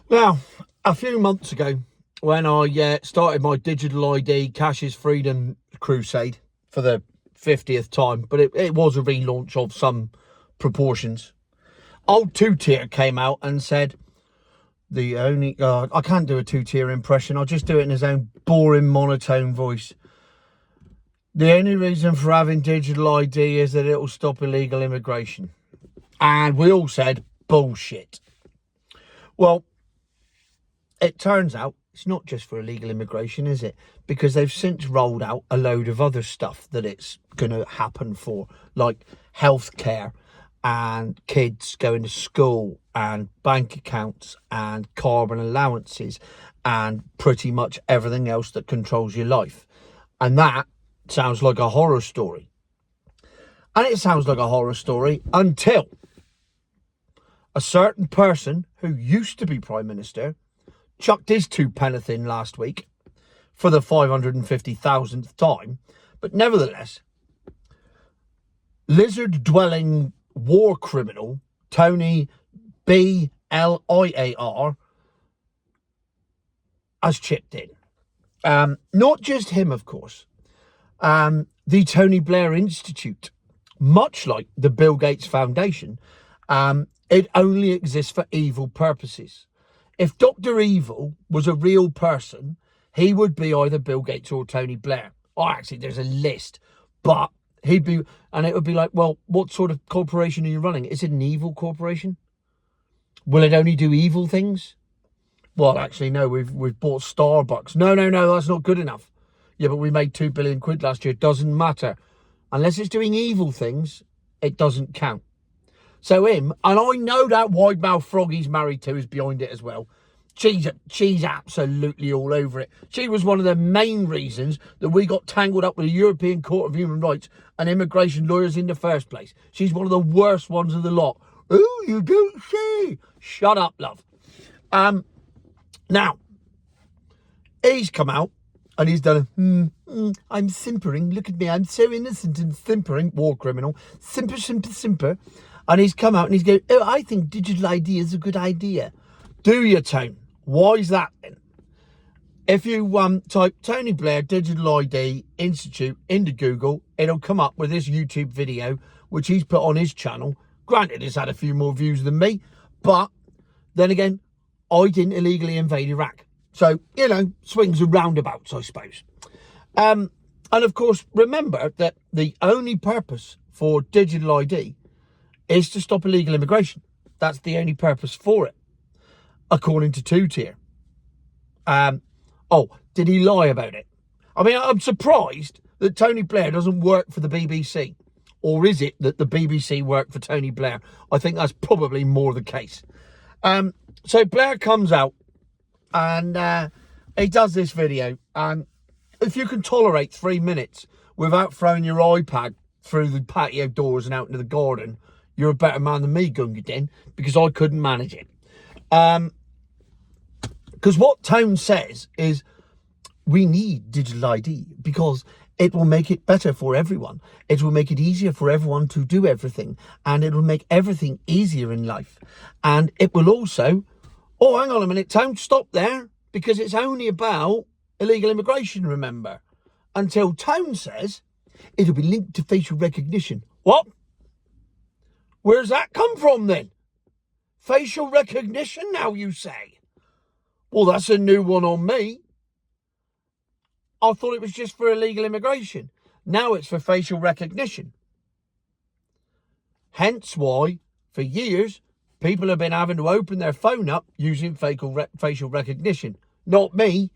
Now, a few months ago, when I started my digital ID Cash's Freedom crusade for the 50th time, but it was a relaunch of some proportions, old two-tier came out and said, I can't do a two-tier impression, I'll just do it in his own boring monotone voice. The only reason for having digital ID is that it'll stop illegal immigration. And we all said, bullshit. Well, it turns out it's not just for illegal immigration, is it? Because they've since rolled out a load of other stuff that it's going to happen for, like healthcare and kids going to school and bank accounts and carbon allowances and pretty much everything else that controls your life. And that sounds like a horror story. And it sounds like a horror story until a certain person who used to be Prime Minister chucked his two penneth in last week for the 550,000th time. But nevertheless, lizard-dwelling war criminal Tony Blair has chipped in. Not just him, of course. The Tony Blair Institute, much like the Bill Gates Foundation, it only exists for evil purposes. If Dr. Evil was a real person, he would be either Bill Gates or Tony Blair. Oh, actually, there's a list. But he'd be, and it would be like, well, what sort of corporation are you running? Is it an evil corporation? Will it only do evil things? Well, actually, no, we've bought Starbucks. No, that's not good enough. Yeah, but we made £2 billion last year. Doesn't matter. Unless it's doing evil things, it doesn't count. So him, and I know that wide mouth frog he's married to is behind it as well. She's absolutely all over it. She was one of the main reasons that we got tangled up with the European Court of Human Rights and immigration lawyers in the first place. She's one of the worst ones of the lot. Oh, you don't say. Shut up, love. Now, he's come out and he's done I'm simpering. Look at me. I'm so innocent and simpering. War criminal. Simper. And he's come out and he's going, oh, I think digital ID is a good idea. Do you, Tone? Why is that then? If you type Tony Blair Digital ID Institute into Google, it'll come up with this YouTube video, which he's put on his channel. Granted, it's had a few more views than me, but then again, I didn't illegally invade Iraq. So, swings and roundabouts, I suppose. And of course, remember that the only purpose for digital ID is to stop illegal immigration. That's the only purpose for it, according to two-tier. Did he lie about it? I mean, I'm surprised that Tony Blair doesn't work for the BBC. Or is it that the BBC work for Tony Blair? I think that's probably more the case. So Blair comes out and he does this video. And if you can tolerate 3 minutes without throwing your iPad through the patio doors and out into the garden, you're a better man than me, Gunga Din, because I couldn't manage it. Because what Tone says is we need digital ID because it will make it better for everyone. It will make it easier for everyone to do everything. And it will make everything easier in life. And it will also... Oh, hang on a minute, Tone, stop there. Because it's only about illegal immigration, remember. Until Tone says it'll be linked to facial recognition. What? Where's that come from then? Facial recognition now, you say? Well, that's a new one on me. I thought it was just for illegal immigration. Now it's for facial recognition. Hence why, for years, people have been having to open their phone up using facial recognition. Not me.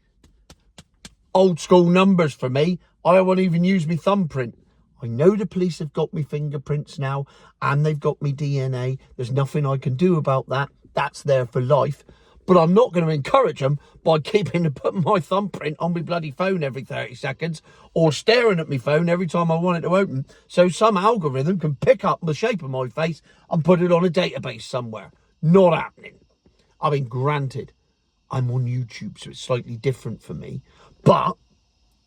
Old school numbers for me. I won't even use my thumbprint. I know the police have got me fingerprints now and they've got me DNA. There's nothing I can do about that. That's there for life. But I'm not going to encourage them by putting my thumbprint on my bloody phone every 30 seconds or staring at my phone every time I want it to open. So some algorithm can pick up the shape of my face and put it on a database somewhere. Not happening. I mean, granted, I'm on YouTube, so it's slightly different for me. But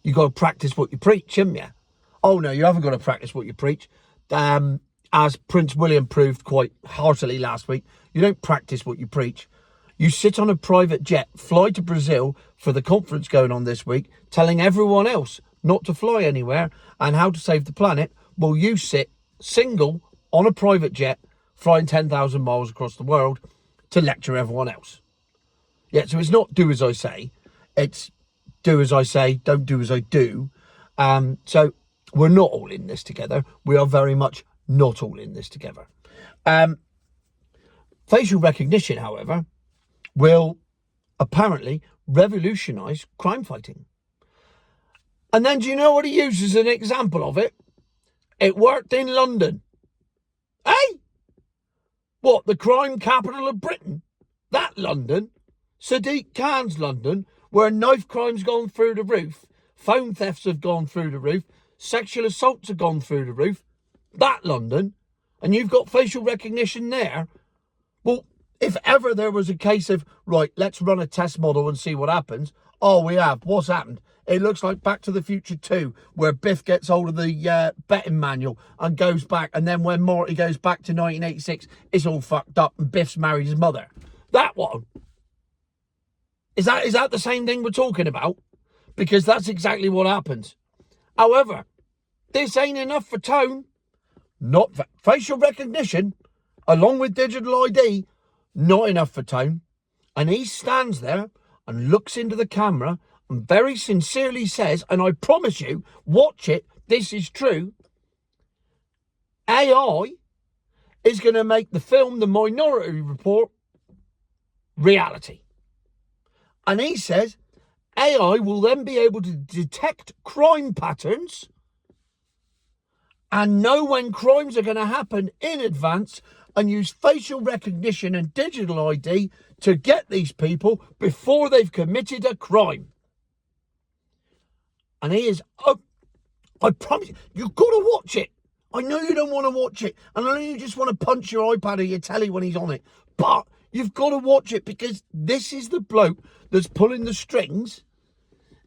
you got to practice what you preach, haven't you? Oh, no, you haven't got to practice what you preach. As Prince William proved quite heartily last week, you don't practice what you preach. You sit on a private jet, fly to Brazil for the conference going on this week, telling everyone else not to fly anywhere and how to save the planet, while you sit single on a private jet, flying 10,000 miles across the world to lecture everyone else. Yeah, so it's not do as I say, it's do as I say, don't do as I do. So we're not all in this together. We are very much not all in this together. Facial recognition, however, will apparently revolutionise crime fighting. And then do you know what he uses as an example of it? It worked in London. Hey? What, the crime capital of Britain? That London? Sadiq Khan's London, where knife crime's gone through the roof, phone thefts have gone through the roof, sexual assaults have gone through the roof. That London. And you've got facial recognition there. Well, if ever there was a case of, right, let's run a test model and see what happens. Oh, we have. What's happened? It looks like Back to the Future 2, where Biff gets hold of the betting manual and goes back. And then when Marty goes back to 1986, it's all fucked up and Biff's married his mother. That one. Is that the same thing we're talking about? Because that's exactly what happens. However, this ain't enough for tone. Not for facial recognition, along with digital ID, not enough for tone. And he stands there and looks into the camera and very sincerely says, and I promise you, watch it, this is true, AI is going to make the film The Minority Report reality. And he says AI will then be able to detect crime patterns and know when crimes are going to happen in advance and use facial recognition and digital ID to get these people before they've committed a crime. And he is, I promise you, you've got to watch it. I know you don't want to watch it. And I know you just want to punch your iPad or your telly when he's on it. But you've got to watch it because this is the bloke that's pulling the strings.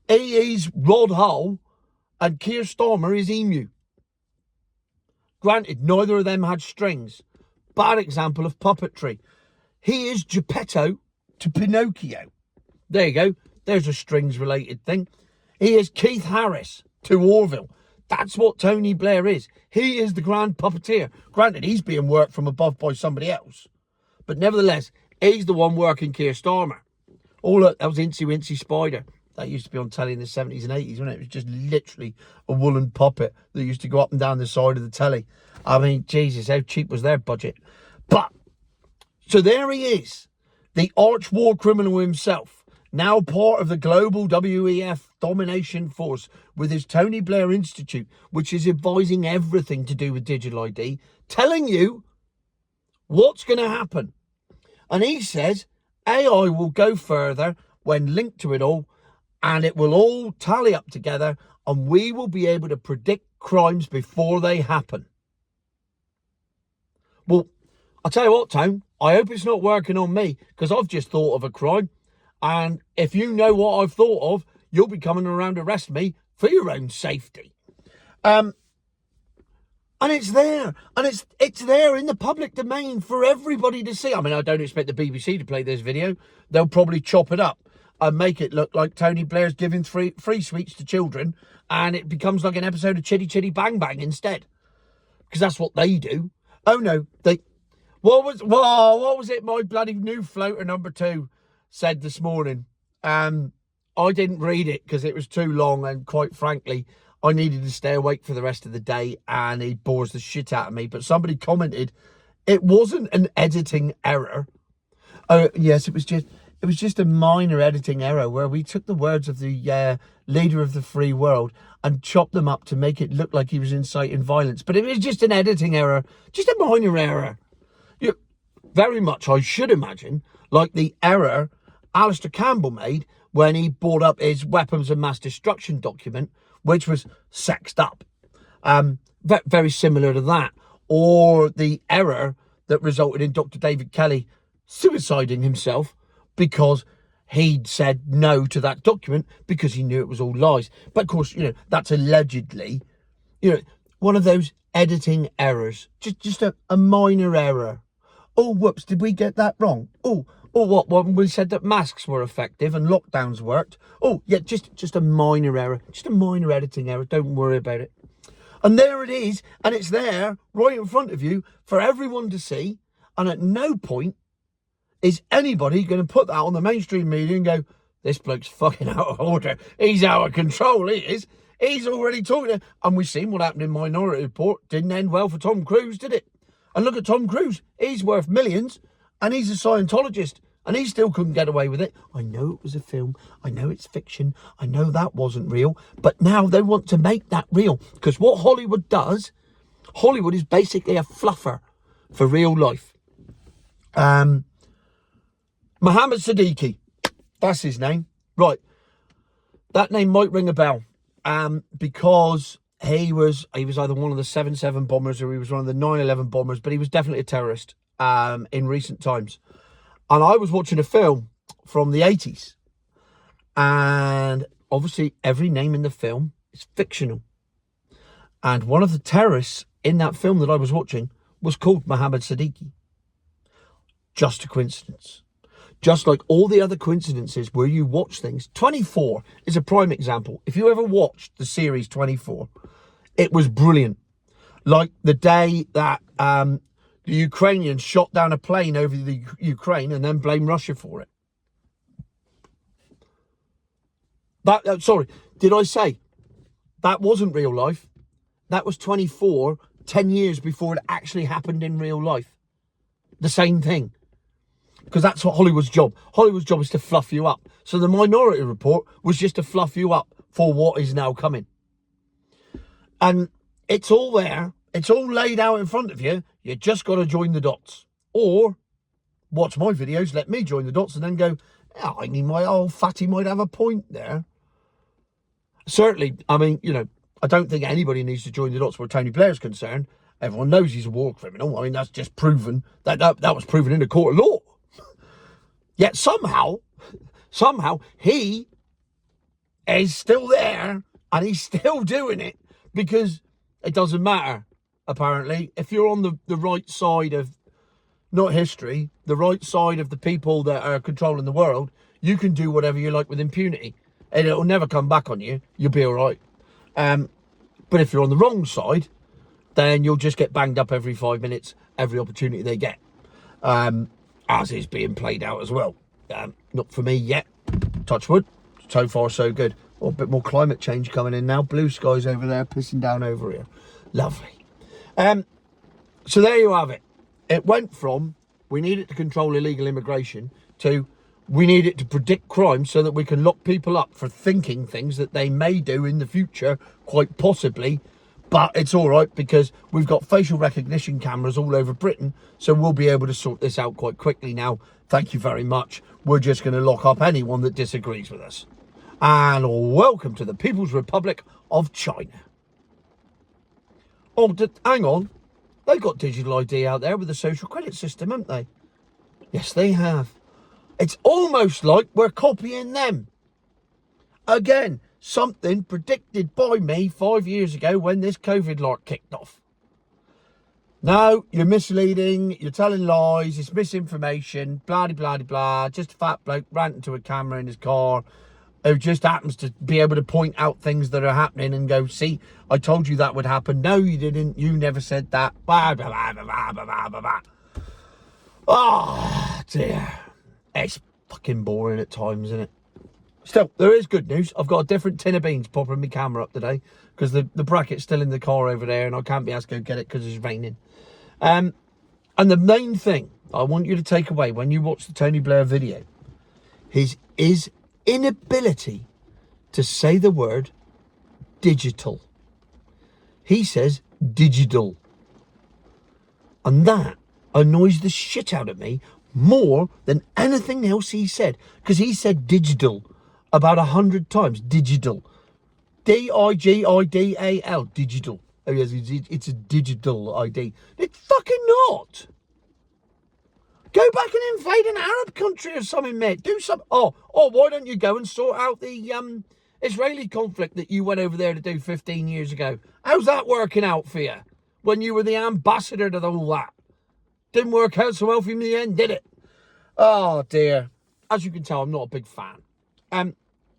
He is Rod Hull and Keir Starmer is Emu. Granted, neither of them had strings. Bad example of puppetry. He is Geppetto to Pinocchio. There you go. There's a strings-related thing. He is Keith Harris to Orville. That's what Tony Blair is. He is the grand puppeteer. Granted, he's being worked from above by somebody else. But nevertheless, he's the one working Keir Starmer. Oh, look, that was Incy Wincy Spider. That used to be on telly in the 70s and 80s, wasn't it? It was just literally a woolen puppet that used to go up and down the side of the telly. I mean, Jesus, how cheap was their budget? But, so there he is, the arch war criminal himself, now part of the global WEF domination force with his Tony Blair Institute, which is advising everything to do with digital ID, telling you what's going to happen. And he says AI will go further when linked to it all, and it will all tally up together, and we will be able to predict crimes before they happen. Well, I'll tell you what, Tone, I hope it's not working on me, because I've just thought of a crime, and if you know what I've thought of, you'll be coming around to arrest me for your own safety. And it's there, and it's there in the public domain for everybody to see. I mean, I don't expect the BBC to play this video. They'll probably chop it up and make it look like Tony Blair's giving free sweets to children, and it becomes like an episode of Chitty Chitty Bang Bang instead, because that's what they do. Oh no, what was it my bloody new floater number 2 said this morning? I didn't read it because it was too long, and quite frankly, I needed to stay awake for the rest of the day, and he bores the shit out of me. But somebody commented, it wasn't an editing error. Oh yes, it was just a minor editing error where we took the words of the leader of the free world and chopped them up to make it look like he was inciting violence. But it was just an editing error, just a minor error. Very much, I should imagine, like the error Alistair Campbell made when he brought up his weapons of mass destruction document, which was sexed up. Very similar to that. Or the error that resulted in Dr. David Kelly suiciding himself because he'd said no to that document because he knew it was all lies. But of course, that's allegedly, one of those editing errors. Just a minor error. Oh, whoops, did we get that wrong? Oh, Or what, when we said that masks were effective and lockdowns worked? Oh, yeah, just a minor error. Just a minor editing error. Don't worry about it. And there it is. And it's there right in front of you for everyone to see. And at no point is anybody going to put that on the mainstream media and go, this bloke's fucking out of order. He's out of control, he is. He's already talking. And we've seen what happened in Minority Report. Didn't end well for Tom Cruise, did it? And look at Tom Cruise. He's worth millions. And he's a Scientologist, and he still couldn't get away with it. I know it was a film. I know it's fiction. I know that wasn't real. But now they want to make that real. Because what Hollywood does, Hollywood is basically a fluffer for real life. Mohammed Siddiqui, that's his name. Right. That name might ring a bell. Because he was either one of the 7/7 bombers or he was one of the 9/11 bombers, but he was definitely a terrorist. In recent times. And I was watching a film from the 80s. And obviously every name in the film is fictional. And one of the terrorists in that film that I was watching was called Mohammed Siddiqui. Just a coincidence. Just like all the other coincidences where you watch things. 24 is a prime example. If you ever watched the series 24, it was brilliant. Like the day that the Ukrainians shot down a plane over the Ukraine and then blame Russia for it. Sorry, did I say that wasn't real life? That was 24, 10 years before it actually happened in real life. The same thing. Because that's what Hollywood's job. Hollywood's job is to fluff you up. So the Minority Report was just to fluff you up for what is now coming. And it's all there. It's all laid out in front of you. You just got to join the dots. Or watch my videos, let me join the dots and then go, oh, I mean, my old fatty might have a point there. Certainly, I mean, you know, I don't think anybody needs to join the dots where Tony Blair's concerned. Everyone knows he's a war criminal. I mean, that's just proven. That was proven in a court of law. Yet somehow, he is still there and he's still doing it because it doesn't matter. Apparently, if you're on the right side of, not history, the right side of the people that are controlling the world, you can do whatever you like with impunity. And it'll never come back on you. You'll be all right. But if you're on the wrong side, then you'll just get banged up every 5 minutes, every opportunity they get. As is being played out as well. Not for me yet. Touch wood. So far, so good. Oh, a bit more climate change coming in now. Blue skies over there, pissing down over here. Lovely. So there you have it. It went from we need it to control illegal immigration to we need it to predict crime so that we can lock people up for thinking things that they may do in the future, quite possibly. But it's all right because we've got facial recognition cameras all over Britain, so we'll be able to sort this out quite quickly now. Thank you very much. We're just going to lock up anyone that disagrees with us. And welcome to the People's Republic of China. Oh, hang on. They've got digital ID out there with a social credit system, haven't they? Yes, they have. It's almost like we're copying them. Again, something predicted by me 5 years ago when this COVID lark kicked off. No, you're misleading, you're telling lies, it's misinformation, blah, blah, blah, blah. Just a fat bloke ranting to a camera in his car who just happens to be able to point out things that are happening and go, see, I told you that would happen. No, you didn't. You never said that. Blah, blah, blah, blah, blah, blah, blah, blah. Oh, dear. It's fucking boring at times, isn't it? Still, there is good news. I've got a different tin of beans popping my camera up today because the bracket's still in the car over there and I can't be asked to go get it because it's raining. And the main thing I want you to take away when you watch the Tony Blair video is his inability to say the word digital. He says digital. And that annoys the shit out of me more than anything else he said. Because he said digital about 100 times. Digital. D-I-G-I-D-A-L. Digital. Oh yes, it's a digital ID. It's fucking not. Go back and invade an Arab country or something, mate. Do something. Oh, why don't you go and sort out the Israeli conflict that you went over there to do 15 years ago? How's that working out for you? When you were the ambassador to all that. Didn't work out so well for you in the end, did it? Oh dear. As you can tell, I'm not a big fan.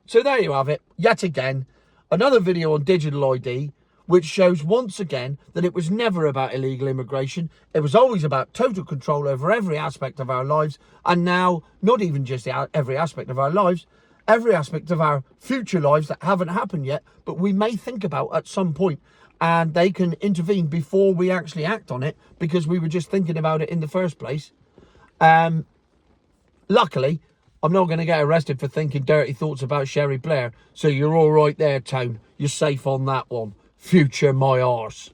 So there you have it. Yet again, another video on digital ID, which shows once again that it was never about illegal immigration. It was always about total control over every aspect of our lives. And now, not even just every aspect of our lives, every aspect of our future lives that haven't happened yet, but we may think about at some point. And they can intervene before we actually act on it because we were just thinking about it in the first place. Luckily, I'm not going to get arrested for thinking dirty thoughts about Sherry Blair. So you're all right there, town. You're safe on that one. Future my arse.